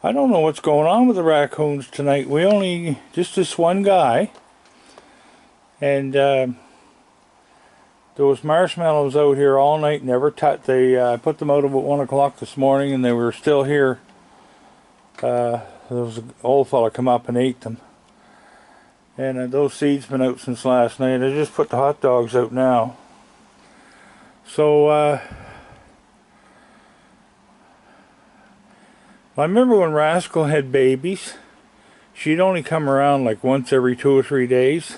I don't know what's going on with the raccoons tonight. We only, just this one guy. And there was marshmallows out here all night, never touched. I put them out about 1 o'clock this morning and they were still here. There was an old fella come up and ate them. And those seeds been out since last night. I just put the hot dogs out now. So, I remember when Rascal had babies, she'd only come around like once every 2 or 3 days.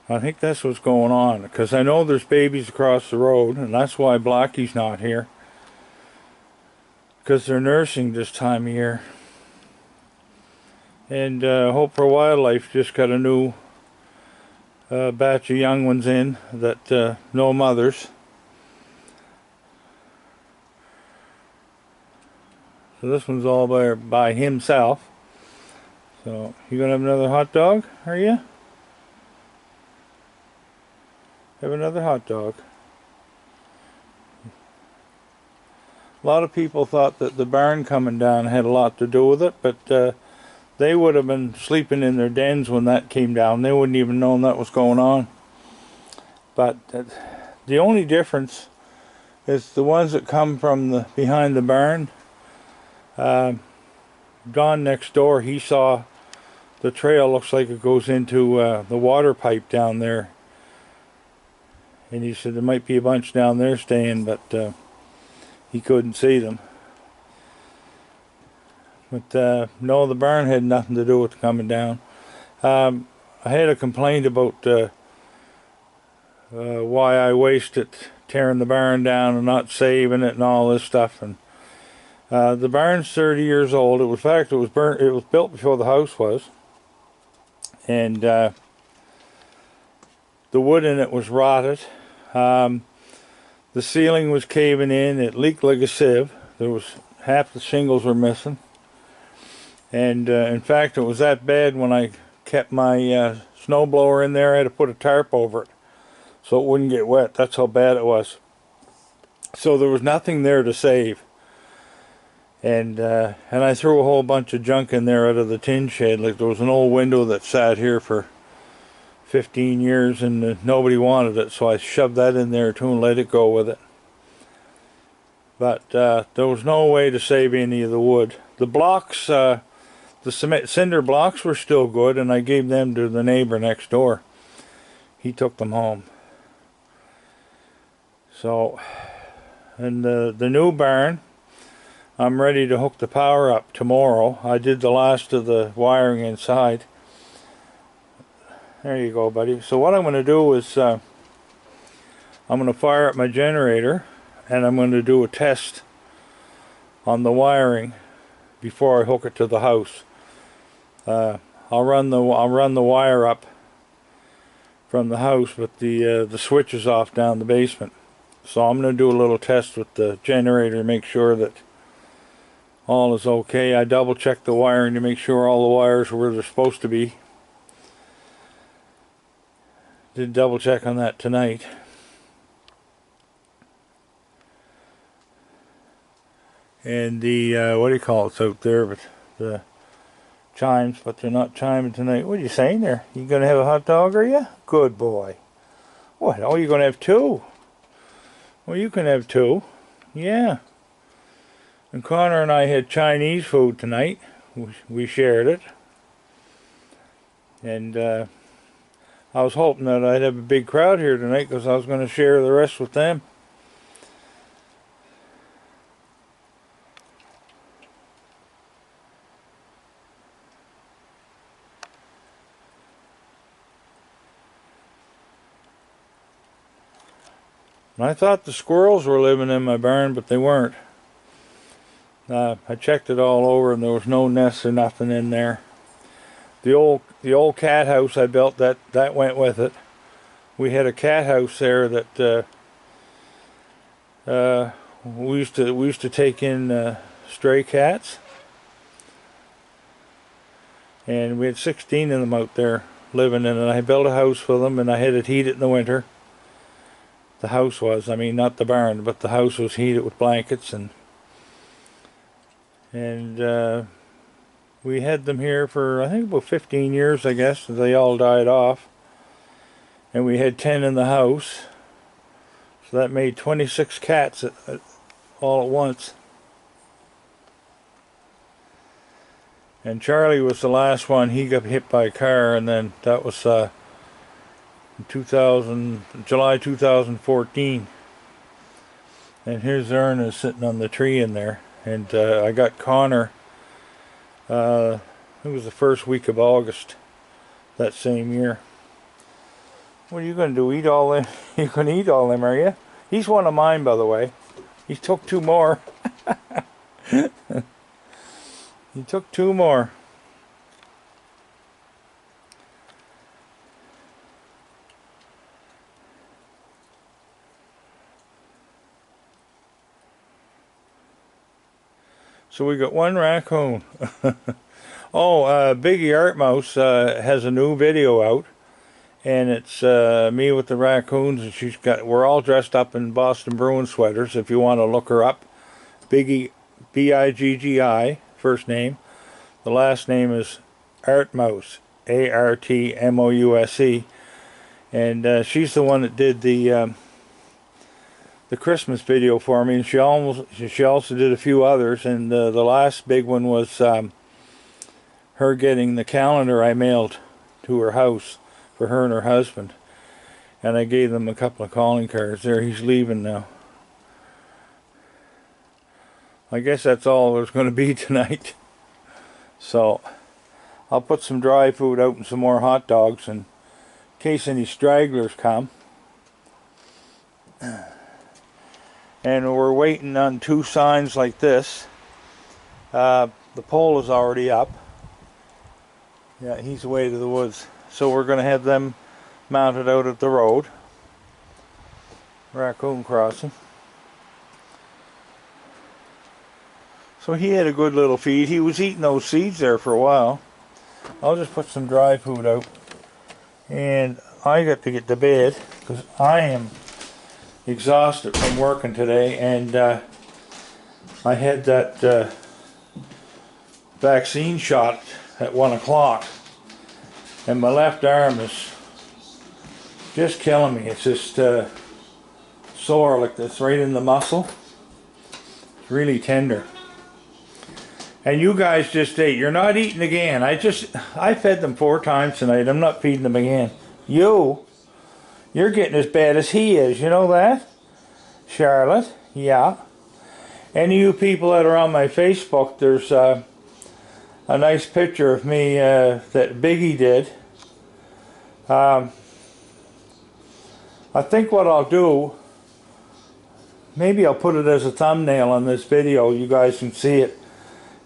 I think that's what's going on, because I know there's babies across the road, and that's why Blackie's not here. Because they're nursing this time of year. And Hope for Wildlife just got a new batch of young ones in that no mothers. So this one's all by himself. So you gonna have another hot dog, are you? Have another hot dog. A lot of people thought that the barn coming down had a lot to do with it, but they would have been sleeping in their dens when that came down. They wouldn't even know that was going on. But the only difference is the ones that come from behind the barn. Don next door, he saw the trail looks like it goes into the water pipe down there. And he said there might be a bunch down there staying, but he couldn't see them. But no, the barn had nothing to do with coming down. I had a complaint about why I wasted tearing the barn down and not saving it and all this stuff. And the barn's 30 years old. In fact, it was built before the house was, and the wood in it was rotted. The ceiling was caving in. It leaked like a sieve. There was half the shingles were missing. And in fact, it was that bad when I kept my snowblower in there. I had to put a tarp over it so it wouldn't get wet. That's how bad it was. So there was nothing there to save. And I threw a whole bunch of junk in there out of the tin shed. Like there was an old window that sat here for 15 years and nobody wanted it, so I shoved that in there too and let it go with it. But there was no way to save any of the wood. The blocks, the cinder blocks were still good, and I gave them to the neighbor next door. He took them home. So, and the new barn, I'm ready to hook the power up tomorrow. I did the last of the wiring inside. There you go, buddy. So what I'm going to do is I'm going to fire up my generator, and I'm going to do a test on the wiring before I hook it to the house. I'll run the wire up from the house, but the switch is off down the basement. So I'm going to do a little test with the generator to make sure that all is okay. I double checked the wiring to make sure all the wires are where they're supposed to be. Did double check on that tonight. And the what do you call it out there, but the chimes, but they're not chiming tonight. What are you saying there? You gonna have a hot dog, are you? Good boy. What? Oh, you're gonna have two? Well, you can have two. Yeah. And Connor and I had Chinese food tonight. We shared it. And I was hoping that I'd have a big crowd here tonight because I was going to share the rest with them. And I thought the squirrels were living in my barn, but they weren't. I checked it all over and there was no nests or nothing in there. The old cat house I built, that went with it. We had a cat house there that we used to take in stray cats, and we had 16 of them out there living in it. I built a house for them, and I had it heated in the winter. The house was, I mean, not the barn, but the house was heated with blankets, and And we had them here for, I think, about 15 years, I guess. They all died off. And we had 10 in the house. So that made 26 cats all at once. And Charlie was the last one. He got hit by a car, and then that was July 2014. And here's Erna sitting on the tree in there. And I got Connor, it was the first week of August that same year. What are you going to do? Eat all them? You're going to eat all them, are you? He's one of mine, by the way. He took 2 more. He took 2 more. So we got 1 raccoon. Oh, Biggi Artmouse has a new video out, and it's me with the raccoons, and we're all dressed up in Boston Bruins sweaters. If you want to look her up, Biggi, B-I-G-G-I, first name. The last name is Artmouse, A-R-T-M-O-U-S-E, and she's the one that did the Christmas video for me, and she also did a few others, and the last big one was her getting the calendar I mailed to her house for her and her husband, and I gave them a couple of calling cards. There, he's leaving now. I guess that's all there's going to be tonight. So I'll put some dry food out and some more hot dogs in case any stragglers come. And we're waiting on 2 signs like this. The pole is already up. Yeah, he's away to the woods. So we're going to have them mounted out at the road. Raccoon crossing. So he had a good little feed. He was eating those seeds there for a while. I'll just put some dry food out. And I got to get to bed because I am exhausted from working today, and I had that vaccine shot at 1 o'clock, and my left arm is just killing me. It's just sore like this right in the muscle. It's really tender. And you guys just ate. You're not eating again. I fed them 4 times tonight. I'm not feeding them again. You're getting as bad as he is, you know that? Charlotte, yeah. Any of you people that are on my Facebook, there's a nice picture of me that Biggi did. I think what I'll do, maybe I'll put it as a thumbnail on this video, you guys can see it.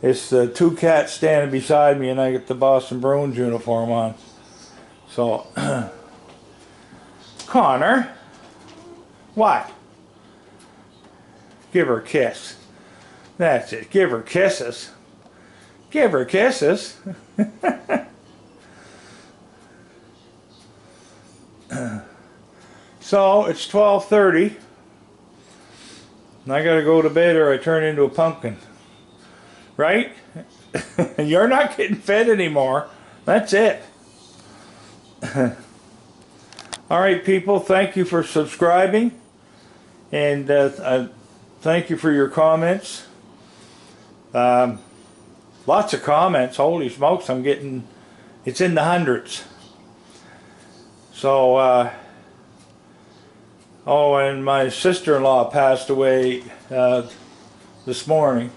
It's the 2 cats standing beside me, and I get the Boston Bruins uniform on. So... Connor, what? Give her a kiss. That's it. Give her kisses. Give her kisses. So it's 12:30, and I gotta go to bed or I turn into a pumpkin. Right? You're not getting fed anymore. That's it. Alright people, thank you for subscribing, and thank you for your comments. Lots of comments, holy smokes, I'm getting, it's in the hundreds. So, oh, and my sister-in-law passed away this morning.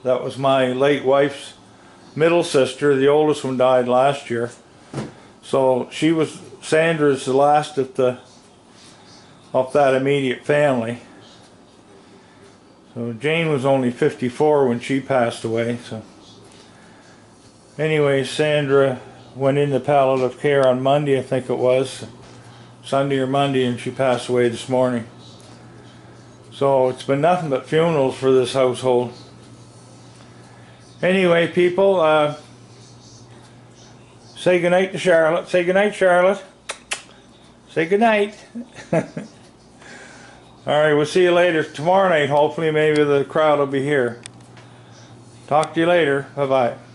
That was my late wife's middle sister. The oldest one died last year. So Sandra's the last of that immediate family. So Jane was only 54 when she passed away. So anyway, Sandra went into palliative care on Monday, I think it was, Sunday or Monday, and she passed away this morning. So it's been nothing but funerals for this household. Anyway, people, say goodnight to Charlotte. Say goodnight, Charlotte. Say goodnight. Alright, we'll see you later. Tomorrow night, hopefully, maybe the crowd will be here. Talk to you later. Bye-bye.